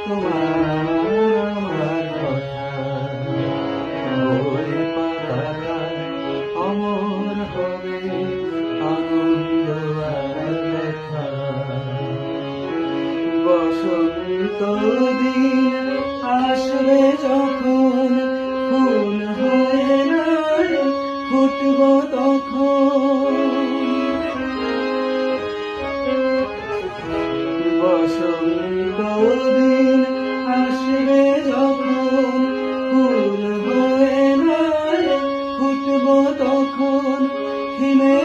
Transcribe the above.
তোমার আমার কথা বই পাতায় অমর হবে আনন্দ আর ব্যথা। বসন্ত দিন আসবে যখন ফুল হয়ে নাই ফুটব তখন। বসন্ত দিন আসবে যখন ফুল হয়ে নাই ফুটব তখন। হিমে